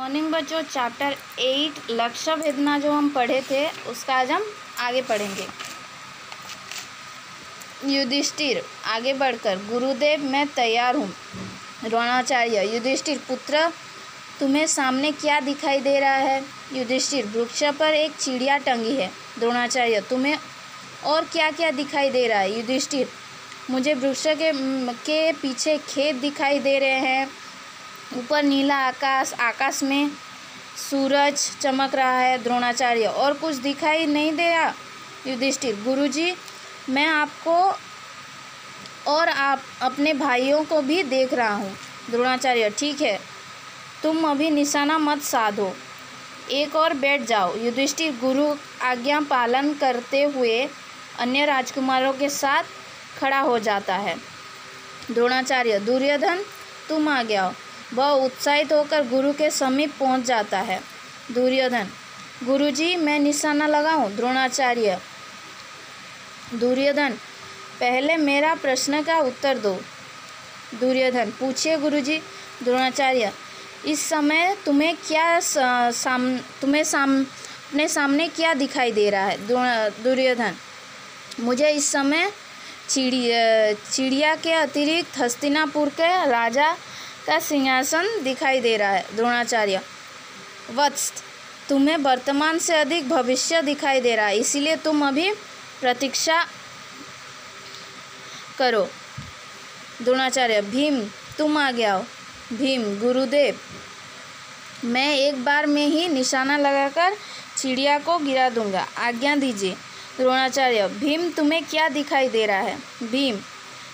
Morning बच्चों, chapter 8 लक्ष्य भेदना जो हम पढ़े थे उसका आज हम आगे पढ़ेंगे। युधिष्ठिर आगे बढ़कर, गुरुदेव मैं तैयार हूँ। द्रोणाचार्य, युधिष्ठिर पुत्र तुम्हें सामने क्या दिखाई दे रहा है? युधिष्ठिर, वृक्ष पर एक चिड़िया टंगी है। द्रोणाचार्य, तुम्हें और क्या क्या दिखाई दे रहा है? युधिष्ठिर, मुझे वृक्ष के पीछे खेत दिखाई दे रहे हैं, ऊपर नीला आकाश, आकाश में सूरज चमक रहा है। द्रोणाचार्य, और कुछ दिखाई नहीं दे रहा? युधिष्ठिर, गुरुजी मैं आपको और आप अपने भाइयों को भी देख रहा हूँ। द्रोणाचार्य, ठीक है, तुम अभी निशाना मत साधो, एक और बैठ जाओ। युधिष्ठिर गुरु आज्ञा पालन करते हुए अन्य राजकुमारों के साथ खड़ा हो जाता है। द्रोणाचार्य, दुर्योधन तुम आ गया। वह उत्साहित होकर गुरु के समीप पहुंच जाता है। दुर्योधन, गुरुजी मैं निशाना लगाऊं? द्रोणाचार्य, दुर्योधन पहले मेरा प्रश्न का उत्तर दो। दुर्योधन, पूछिए गुरुजी। द्रोणाचार्य, इस समय तुम्हें क्या अपने सामने क्या दिखाई दे रहा है? दुर्योधन, मुझे इस समय चिड़िया के अतिरिक्त हस्तिनापुर के राजा का सिंहासन दिखाई दे रहा है। द्रोणाचार्य, वत्स तुम्हें वर्तमान से अधिक भविष्य दिखाई दे रहा है, इसीलिए तुम अभी प्रतीक्षा करो। द्रोणाचार्य, भीम तुम आ गया हो। भीम, गुरुदेव मैं एक बार में ही निशाना लगाकर चिड़िया को गिरा दूंगा, आज्ञा दीजिए। द्रोणाचार्य, भीम तुम्हें क्या दिखाई दे रहा है? भीम,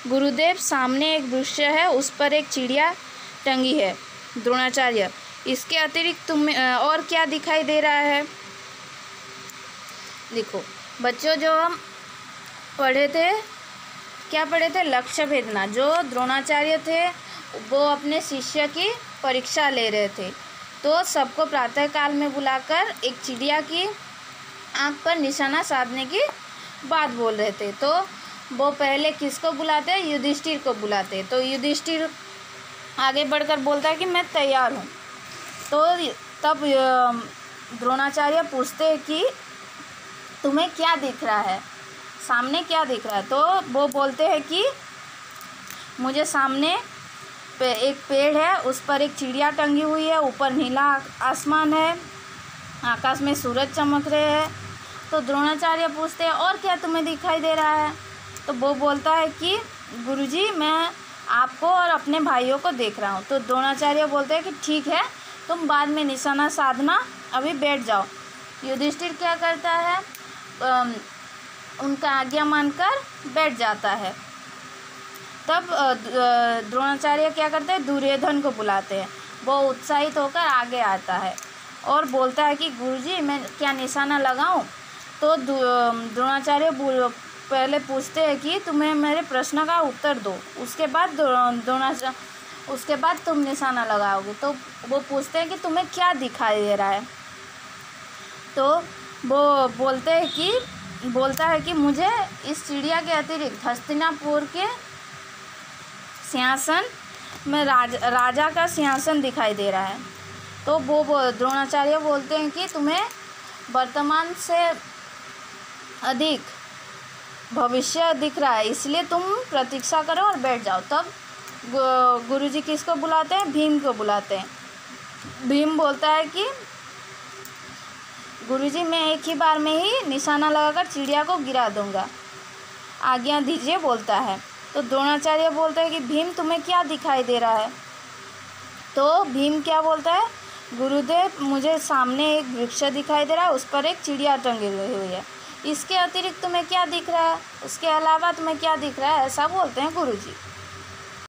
गुरुदेव सामने एक वृक्ष है, उस पर एक चिड़िया टंगी है। द्रोणाचार्य, इसके अतिरिक्त तुम्हें और क्या दिखाई दे रहा है? देखो बच्चों, जो हम पढ़े थे, क्या पढ़े थे? लक्ष्य भेदना। जो द्रोणाचार्य थे वो अपने शिष्य की परीक्षा ले रहे थे, तो सबको प्रातःकाल में बुलाकर एक चिड़िया की आँख पर निशाना साधने की बात बोल रहे थे। तो वो पहले किसको बुलाते हैं? युधिष्ठिर को बुलाते। तो युधिष्ठिर आगे बढ़कर बोलता है कि मैं तैयार हूँ। तो तब द्रोणाचार्य पूछते हैं कि तुम्हें क्या दिख रहा है, सामने क्या दिख रहा है? तो वो बोलते हैं कि मुझे सामने एक पेड़ है, उस पर एक चिड़िया टंगी हुई है, ऊपर नीला आसमान है, आकाश में सूरज चमक रहे हैं। तो द्रोणाचार्य पूछते हैं और क्या तुम्हें दिखाई दे रहा है? तो वो बोलता है कि गुरुजी मैं आपको और अपने भाइयों को देख रहा हूँ। तो द्रोणाचार्य बोलते हैं कि ठीक है, तुम बाद में निशाना साधना, अभी बैठ जाओ। युधिष्ठिर क्या करता है? उनका आज्ञा मानकर बैठ जाता है। तब द्रोणाचार्य क्या करते हैं? दुर्योधन को बुलाते हैं। वो उत्साहित होकर आगे आता है और बोलता है कि गुरुजी मैं क्या निशाना लगाऊं? तो द्रोणाचार्य पहले पूछते हैं कि तुम्हें मेरे प्रश्न का उत्तर दो, उसके बाद तुम निशाना लगाओगे। तो वो पूछते हैं कि तुम्हें क्या दिखाई दे रहा है? तो वो बोलता है कि मुझे इस चिड़िया के अतिरिक्त हस्तिनापुर के सिंहासन में राजा का सिंहासन दिखाई दे रहा है। तो वो द्रोणाचार्य बोलते हैं कि तुम्हें वर्तमान से अधिक भविष्य दिख रहा है, इसलिए तुम प्रतीक्षा करो और बैठ जाओ। तब गुरुजी किसको बुलाते हैं? भीम को बुलाते हैं। भीम बोलता है कि गुरुजी मैं एक ही बार में ही निशाना लगाकर चिड़िया को गिरा दूंगा, आज्ञा दीजिए बोलता है। तो द्रोणाचार्य बोलते हैं कि भीम तुम्हें क्या दिखाई दे रहा है? तो भीम क्या बोलता है? गुरुदेव मुझे सामने एक वृक्ष दिखाई दे रहा है, उस पर एक चिड़िया टंगी हुई है, इसके अतिरिक्त तुम्हें क्या दिख रहा है? उसके अलावा तुम्हें क्या दिख रहा है? ऐसा बोलते हैं गुरुजी।